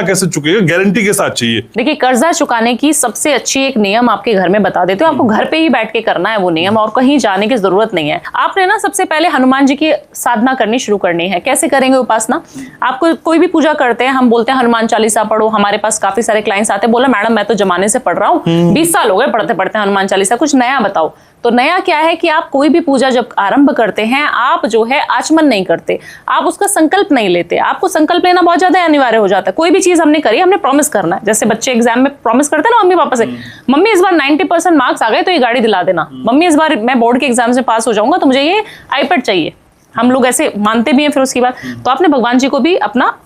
कैसे चुकेगा, गारंटी के साथ चाहिए। देखिए, कर्जा चुकाने की सबसे अच्छी एक नियम आपके घर में बता देते हो, आपको घर पे ही बैठ के करना है वो नियम, और कहीं जाने की जरूरत नहीं है। आपने ना सबसे पहले हनुमान जी की साधना करनी शुरू करनी है। कैसे करेंगे उपासना? आपको कोई भी पूजा करते हैं, हम बोलते हैं हनुमान चालीसा पढ़ो। हमारे पास काफी सारे क्लाइंट्स आते हैं, बोला मैडम मैं तो जमाने से पढ़ रहा हूँ, 20 साल हो गए पढ़ते पढ़ते हनुमान चालीसा, कुछ नया बताओ। तो नया क्या है कि आप कोई भी पूजा जब आरंभ करते हैं, आप जो है आचमन नहीं करते, आप उसका संकल्प नहीं लेते। आपको संकल्प लेना बहुत ज्यादा अनिवार्य हो जाता है। कोई भी चीज हमने करी, हमने प्रॉमिस करना है। जैसे बच्चे एग्जाम में प्रॉमिस करते हैं ना मम्मी पापा से, मम्मी इस बार 90% मार्क्स आ गए तो ये गाड़ी दिला देना, मम्मी इस बार मैं बोर्ड के एग्जाम से पास हो जाऊंगा तो मुझे ये आईपैड चाहिए। हम लोग ऐसे मानते भी हैं। फिर उसके बाद तो आपने भगवान जी को भी अपना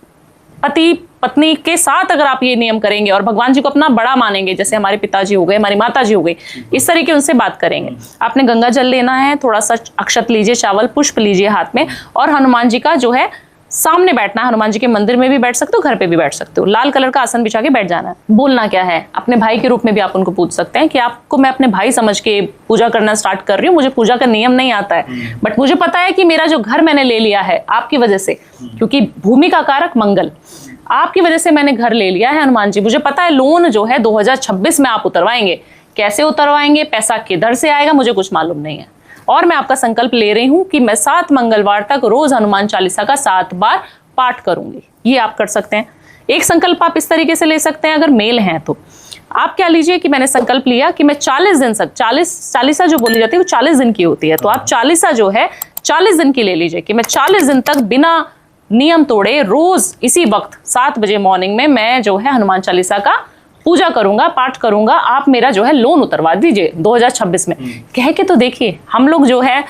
पति पत्नी के साथ अगर आप ये नियम करेंगे और भगवान जी को अपना बड़ा मानेंगे, जैसे हमारे पिताजी हो गए, हमारी माता जी हो गई, इस तरीके उनसे बात करेंगे। आपने गंगा जल लेना है, थोड़ा सा अक्षत लीजिए, चावल पुष्प लीजिए हाथ में, और हनुमान जी का जो है सामने बैठना है। हनुमान जी के मंदिर में भी बैठ सकते हो, घर पे भी बैठ सकते हो। लाल कलर का आसन बिछा के बैठ जाना है। बोलना क्या है? अपने भाई के रूप में भी आप उनको पूछ सकते हैं कि आपको मैं अपने भाई समझ के पूजा करना स्टार्ट कर रही हूँ, मुझे पूजा का नियम नहीं आता है, बट मुझे पता है कि मेरा जो घर मैंने ले लिया है आपकी वजह से, क्योंकि भूमि का कारक मंगल, आपकी वजह से मैंने घर ले लिया है हनुमान जी। मुझे पता है लोन जो है 2026 में आप उतरवाएंगे। कैसे उतरवाएंगे, पैसा किधर से आएगा, मुझे कुछ मालूम नहीं है। और मैं आपका संकल्प ले रही हूं कि मैं 7 मंगलवार तक रोज हनुमान चालीसा का 7 बार पाठ करूंगी। ये आप कर सकते हैं। एक संकल्प आप इस तरीके से ले सकते हैं, अगर मेल हैं तो आप क्या लीजिए कि मैंने संकल्प लिया कि मैं 40 दिन तक, चालीसा जो बोली जाती है वो 40 दिन की होती है, तो आप चालीसा जो है 40 दिन की ले लीजिए कि मैं 40 दिन तक बिना नियम तोड़े रोज इसी वक्त 7 बजे मॉर्निंग में मैं जो है हनुमान चालीसा का पूजा करूंगा, पाठ करूंगा। आप मेरा जो है लोन उतरवा दीजिए 2026 में। कह के तो देखिए, हम लोग जो है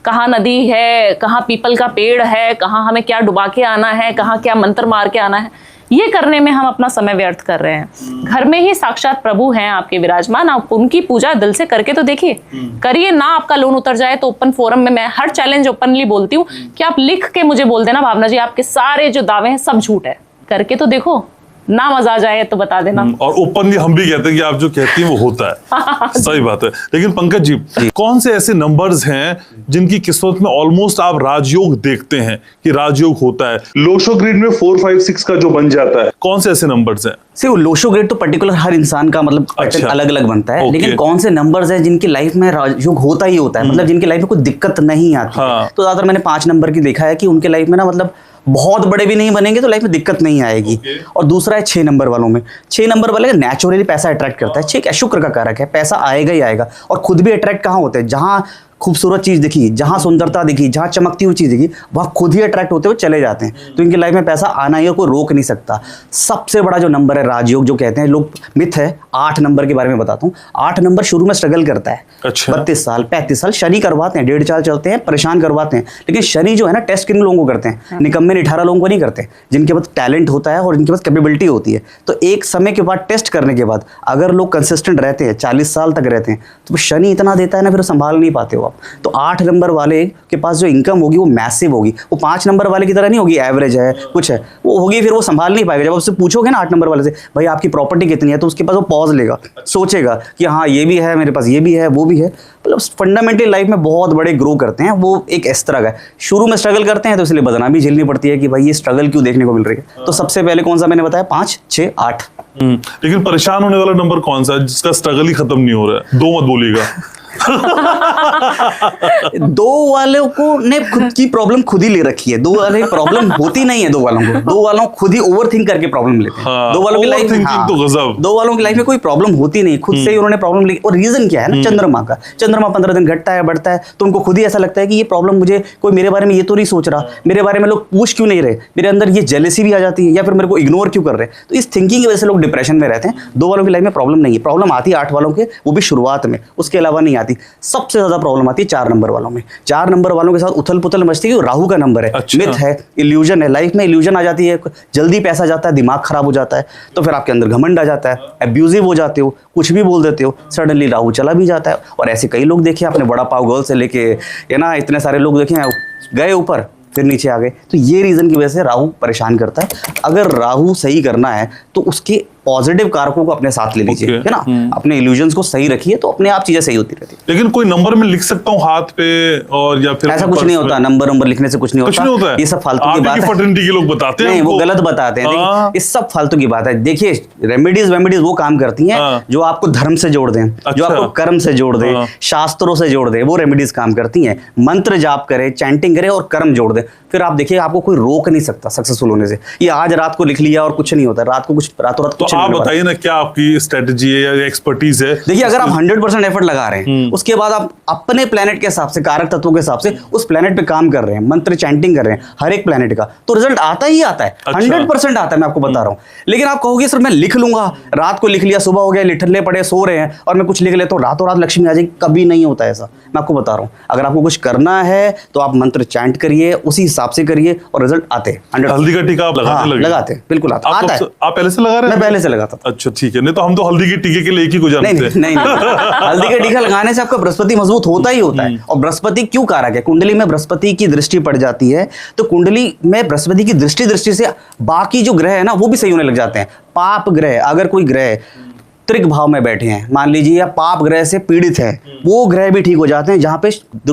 कहाँ नदी है, कहाँ पीपल का पेड़ है, कहाँ हमें क्या डुबा के आना है, कहाँ क्या मंत्र मार के आना है, ये करने में हम अपना समय व्यर्थ कर रहे हैं। घर में ही साक्षात प्रभु हैं आपके विराजमान, आप उनकी पूजा दिल से करके तो देखिए, करिए ना। आपका लोन उतर जाए तो ओपन फोरम में मैं हर चैलेंज ओपनली बोलती हूँ कि आप लिख के मुझे बोल देना भावना जी आपके सारे जो दावे हैं सब झूठ है, करके तो देखो। ना मजा आ जाए तो बता देना। और ओपनली हम भी कहते हैं कि आप जो कहती हैं वो होता है। सही बात है। लेकिन पंकज जी, कौन से ऐसे नंबर्स हैं जिनकी किस्मत में ऑलमोस्ट आप राजयोग देखते हैं कि राजयोग होता है? लोशो ग्रिड में 4, 5, 6 का जो बन जाता है, कौन से ऐसे नंबर्स हैं? वो लोशो ग्रिड तो पर्टिकुलर हर इंसान का मतलब अलग अलग बनता है, लेकिन कौन से नंबर्स हैं जिनकी लाइफ में राजयोग होता ही होता है, मतलब जिनकी लाइफ में कोई दिक्कत नहीं आती। तो ज्यादातर मैंने 5 नंबर की देखा है कि उनके लाइफ में ना मतलब बहुत बड़े भी नहीं बनेंगे तो लाइफ में दिक्कत नहीं आएगी। और दूसरा है 6 नंबर वालों में। 6 नंबर वाले का नेचुरली पैसा अट्रैक्ट करता है। 6 शुक्र का कारक है, पैसा आएगा ही आएगा। और खुद भी अट्रैक्ट कहाँ होते हैं? जहाँ खूबसूरत चीज दिखी, जहां सुंदरता दिखी, जहां चमकती हुई चीज दिखी, वह खुद ही अट्रैक्ट होते हुए चले जाते हैं। तो इनकी लाइफ में पैसा आना ही और कोई रोक नहीं सकता। सबसे बड़ा जो नंबर है राजयोग जो कहते हैं लोग, मिथ है। 8 नंबर के बारे में बताता हूँ। 8 नंबर शुरू में स्ट्रगल करता है। 32 साल 35 साल शनि करवाते हैं, 1.5 साल चलते हैं, परेशान करवाते हैं। लेकिन शनि जो है ना, टेस्ट किन लोगों को करते हैं? निकम्मे 18 लोगों को नहीं करते, जिनके पास टैलेंट होता है और जिनके पास कैपेबिलिटी होती है। तो एक समय के बाद टेस्ट करने के बाद अगर लोग कंसिस्टेंट रहते हैं, 40 साल तक रहते हैं, तो शनि इतना देता है ना, फिर संभाल नहीं पाते हो आप। तो 8 नंबर वाले के पास जो इनकम होगी वो मैसिव होगी। वो 5 नंबर वाले की तरह नहीं होगी, एवरेज है कुछ है, वो होगी, फिर वो संभाल नहीं पाएगा। जब आपसे पूछोगे ना 8 नंबर वाले से, भाई आपकी प्रॉपर्टी कितनी है, तो उसके पास वो पॉज लेगा, सोचेगा कि हाँ ये भी है मेरे पास, ये भी है, वो भी है। मतलब फंडामेंटली लाइफ में बहुत बड़े ग्रो करते हैं। वो एक इस तरह का है, शुरू में स्ट्रगल करते हैं तो इसलिए बदनामी झेलनी पड़ती है कि भाई ये स्ट्रगल क्यों देखने को मिल रही है। तो सबसे पहले कौन सा मैंने बताया? 5, 6, 8। लेकिन परेशान होने वाला नंबर कौन सा है जिसका स्ट्रगल ही खत्म नहीं हो रहा है? 2 मत बोलिएगा। 2 वालों को ने खुद की प्रॉब्लम खुद ही ले रखी है। 2 वाले प्रॉब्लम होती नहीं है 2 वालों को। 2 वालों खुद ही ओवर थिंक करके प्रॉब्लम लेते हैं। 2 वालों की लाइफ में 2 वालों की लाइफ में कोई प्रॉब्लम होती नहीं, खुद से ही उन्होंने प्रॉब्लम ली। और रीजन क्या है ना, चंद्रमा का। चंद्रमा 15 दिन घटता है, बढ़ता है, तो उनको खुद ही ऐसा लगता है कि ये प्रॉब्लम मुझे कोई मेरे बारे में ये तो नहीं सोच रहा, मेरे बारे में लोग पूछ क्यों नहीं रहे, मेरे अंदर ये जेलेसी भी आ जाती है, या फिर मेरे को इग्नोर क्यों कर रहे हैं। तो इस थिंकिंग की वजह से लोग डिप्रेशन में रहते हैं। 2 वालों की लाइफ में प्रॉब्लम नहीं है। प्रॉब्लम आती है 8 वालों के, वो भी शुरुआत में, उसके अलावा नहीं आती। सबसे ज्यादा प्रॉब्लम आती है 4 नंबर वालों में। 4 नंबर वालों के साथ उथल पुथल मचती है। राहु का नंबर है, मिथ है, इल्यूजन है। लाइफ में इल्यूजन आ जाती है, जल्दी पैसा जाता है, दिमाग खराब हो जाता है, तो फिर आपके अंदर घमंड आ जाता है, एब्यूजिव हो जाते हो, कुछ भी बोल देते हो, सडनली राहु चला भी जाता है। और ऐसे कई लोग देखे आपने, बड़ा पाव गर्ल से लेके ये ना, इतने सारे लोग देखे गए ऊपर फिर नीचे आ गए। तो ये रीजन की वजह से राहु परेशान करता है। अगर राहु सही करना है तो उसके पॉजिटिव कारकों को अपने साथ ले लीजिए, Okay. है ना, अपने इल्यूजन्स को सही रखिए, तो अपने आप चीजें सही होती रहती है। लेकिन कोई नंबर में लिख सकता हूँ हाथ पे, और या फिर ऐसा कुछ नहीं होता, नंबर लिखने से कुछ नहीं कुछ होता, नहीं होता है। ये सब फालतू की आगे बात की है। फर्टिलिटी के लोग बताते हैं नहीं, वो हमको। गलत बताते हैं। हाँ। देखिए, ये सब फालतू की बात है। देखिए, रेमेडीज वो काम करती हैं हाँ। जो आपको धर्म से जोड़ दें, जो अच्छा। आपको कर्म से जोड़ दे, हाँ। शास्त्रों से जोड़ दे, वो रेमेडीज काम करती हैं। मंत्र जाप करे, चैंटिंग करे और कर्म जोड़ दे, फिर आप देखिए आपको कोई रोक नहीं सकता सक्सेसफुल होने से। ये आज रात को लिख लिया और कुछ नहीं होता, रात को कुछ रातों रात तो कुछ नहीं आप होने वाला। बताइए ना, क्या आपकी स्ट्रेटजी है या एक्सपर्टीज है? देखिए, अगर आप 100% एफर्ट लगा रहे हैं, उसके बाद आप अपने प्लेनेट के हिसाब से, कारक तत्वों के हिसाब से उस प्लेनेट पे काम कर रहे हैं, मंत्र चैंटिंग कर रहे हैं हर एक प्लेनेट का, तो रिजल्ट आता ही आता है। अच्छा। 100% आता है, मैं आपको बता रहा हूँ। लेकिन आप कहोगे सर मैं लिख लूंगा, रात को लिख लिया, सुबह हो गया, लिटने पड़े, सो रहे हैं और मैं कुछ लिख लेता हूँ, रातों रात लक्ष्मी आ जाएगी, कभी नहीं होता ऐसा। मैं आपको बता रहा हूँ, अगर आपको कुछ करना है तो आप मंत्र चैंट करिए, उसी हिसाब से करिए और रिजल्ट आते हैं। 100%। हल्दी का टीका आप लगाने लगे? लगाते हैं, बिल्कुल आता आप है। आप पहले से लगा रहे मैं थे? पहले से लगाता था। अच्छा, ठीक है। नहीं तो हम तो हल्दी के टीके के लिए एक ही को जानते नहीं हैं। नहीं नहीं हल्दी का टीका लगाने से आपका बृहस्पति मजबूत होता ही होता है। और बृहस्पति क्यों कारक है? कुंडली में बृहस्पति की दृष्टि पड़ जाती है, तो कुंडली में बृहस्पति की दृष्टि से बाकी जो ग्रह है ना, वो भी सही होने लग जाते हैं। पाप ग्रह, अगर कोई ग्रह त्रिक भाव में बैठे हैं मान लीजिए, या पाप ग्रह से पीड़ित है, वो ग्रह भी ठीक हो जाते हैं जहां पे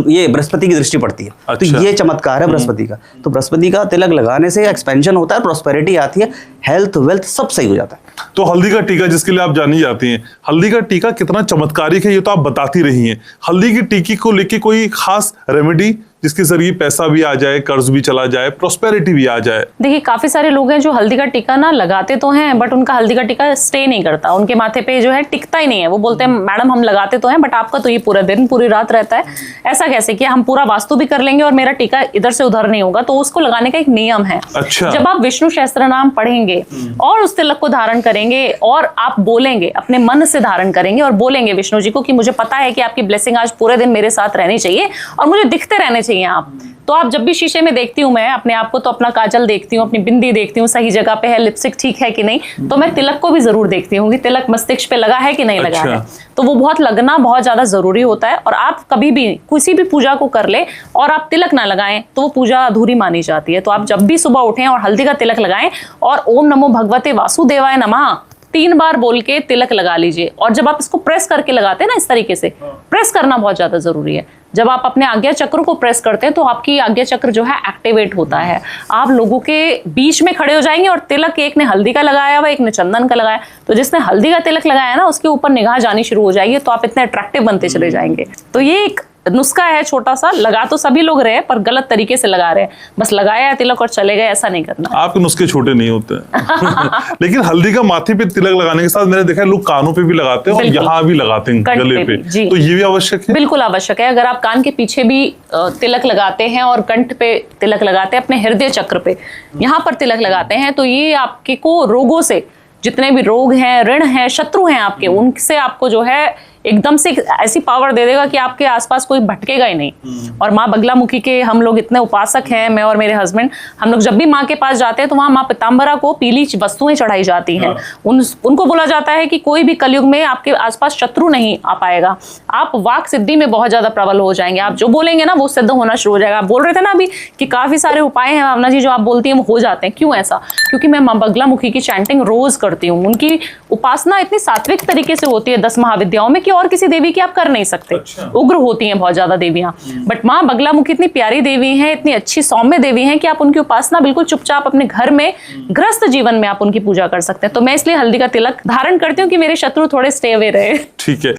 ये बृहस्पति की दृष्टि पड़ती है। अच्छा। तो ये चमत्कार है बृहस्पति का। तो बृहस्पति का तिलक लगाने से एक्सपेंशन होता है, प्रोस्पेरिटी आती है, हेल्थ वेल्थ सब सही हो जाता है। तो हल्दी का टीका जिसके लिए आप जानी जाती हैं, हल्दी का टीका कितना चमत्कारिक है ये तो आप बताती रही हैं। हल्दी की टीकी को लेके कोई खास रेमेडी जिसके जरिए पैसा भी आ जाए, कर्ज भी चला जाए, प्रोस्पेरिटी भी आ जाए? देखिए, काफी सारे लोग हैं जो हल्दी का टीका ना लगाते तो हैं, बट उनका हल्दी का टीका स्टे नहीं करता, उनके माथे पे जो है टिकता ही नहीं है। वो बोलते हैं मैडम हम लगाते तो हैं, बट आपका तो ये पूरा दिन पूरी रात रहता है। ऐसा कैसे कि हम पूरा वास्तु भी कर लेंगे और मेरा टीका इधर से उधर नहीं होगा? तो उसको लगाने का एक नियम है। अच्छा। जब आप विष्णु सहस्त्र नाम पढ़ेंगे और उस तिलक को धारण करेंगे और आप बोलेंगे, अपने मन से धारण करेंगे और बोलेंगे विष्णु जी को कि मुझे पता है कि आपकी ब्लेसिंग आज पूरे दिन मेरे साथ रहनी चाहिए और मुझे दिखते रहने चाहिए आप। तो आप जब भी शीशे में देखती हूँ मैं अपने आप को, तो अपना काजल देखती हूँ, अपनी बिंदी देखती हूँ, सही जगह पे है, लिपस्टिक ठीक है कि नहीं, तो मैं तिलक को भी जरूर देखती हूँ कि तिलक मस्तिष्क पे लगा है कि नहीं लगा है। तो वो बहुत लगना बहुत ज्यादा जरूरी होता है। और आप कभी भी किसी भी पूजा को कर ले और आप तिलक ना लगाएं तो वो पूजा अधूरी मानी जाती है। तो आप जब भी सुबह उठें और हल्दी का तिलक लगाएं और ओम नमो भगवते वासुदेवाय नमः 3 बार बोल के तिलक लगा लीजिए। और जब आप इसको प्रेस करके लगाते हैं ना, इस तरीके से प्रेस करना बहुत ज्यादा जरूरी है। जब आप अपने आज्ञा चक्र को प्रेस करते हैं तो आपकी आज्ञा चक्र जो है एक्टिवेट होता है। आप लोगों के बीच में खड़े हो जाएंगे और तिलक एक ने हल्दी का लगाया हुआ, एक ने चंदन का लगाया, तो जिसने हल्दी का तिलक लगाया ना उसके ऊपर निगाह जानी शुरू हो जाएगी, तो आप इतने अट्रैक्टिव बनते चले जाएंगे। तो ये एक नुस्खा है छोटा सा, लगा तो सभी लोग रहे पर गलत तरीके से लगा रहे हैं, बस लगाया है तिलक और चले गए, ऐसा नहीं करना। आपके नुस्खे छोटे नहीं होते हैं। लेकिन हल्दी का माथे पे तिलक लगाने के साथ मैंने देखा है लोग कानों पे भी लगाते हैं और यहाँ भी लगाते हैं कंठ गले पे पे, भी, जी। तो ये भी आवश्यक है? बिल्कुल आवश्यक है। अगर आप कान के पीछे भी तिलक लगाते हैं और कंठ पे तिलक लगाते हैं, अपने हृदय चक्र पे यहाँ पर तिलक लगाते हैं, तो ये आपके को रोगों से, जितने भी रोग हैं, ऋण हैं, शत्रु हैं आपके, उनसे आपको जो है एकदम से ऐसी पावर दे देगा कि आपके आसपास कोई भटकेगा ही नहीं। और माँ बगलामुखी के हम लोग इतने उपासक हैं, मैं और मेरे हस्बैंड, हम लोग जब भी माँ के पास जाते हैं तो वहाँ माँ पीताम्बरा को पीली वस्तुएं चढ़ाई जाती हैं। उनको बोला जाता है कि कोई भी कलयुग में आपके आसपास शत्रु नहीं आ पाएगा। आप वाक सिद्धि में बहुत ज्यादा प्रबल हो जाएंगे, आप जो बोलेंगे ना वो सिद्ध होना शुरू हो जाएगा। आप बोल रहे थे ना अभी कि काफी सारे उपाय हैं भावना जी जो आप बोलती हैं वो हो जाते हैं, क्यों ऐसा? क्योंकि मैं माँ बगलामुखी की चैंटिंग रोज करती हूँ। उनकी उपासना इतनी सात्विक तरीके से होती है 10 महाविद्याओं में कि और किसी देवी की आप कर नहीं सकते। अच्छा। उग्र होती हैं बहुत ज्यादा देवियां, बट माँ बगलामुखी इतनी प्यारी देवी हैं, इतनी अच्छी सौम्य देवी हैं कि आप उनकी उपासना बिल्कुल चुपचाप अपने घर में गृहस्थ जीवन में आप उनकी पूजा कर सकते हैं। तो मैं इसलिए हल्दी का तिलक धारण करती हूँ कि मेरे शत्रु थोड़े स्टे अवे रहे। ठीक है।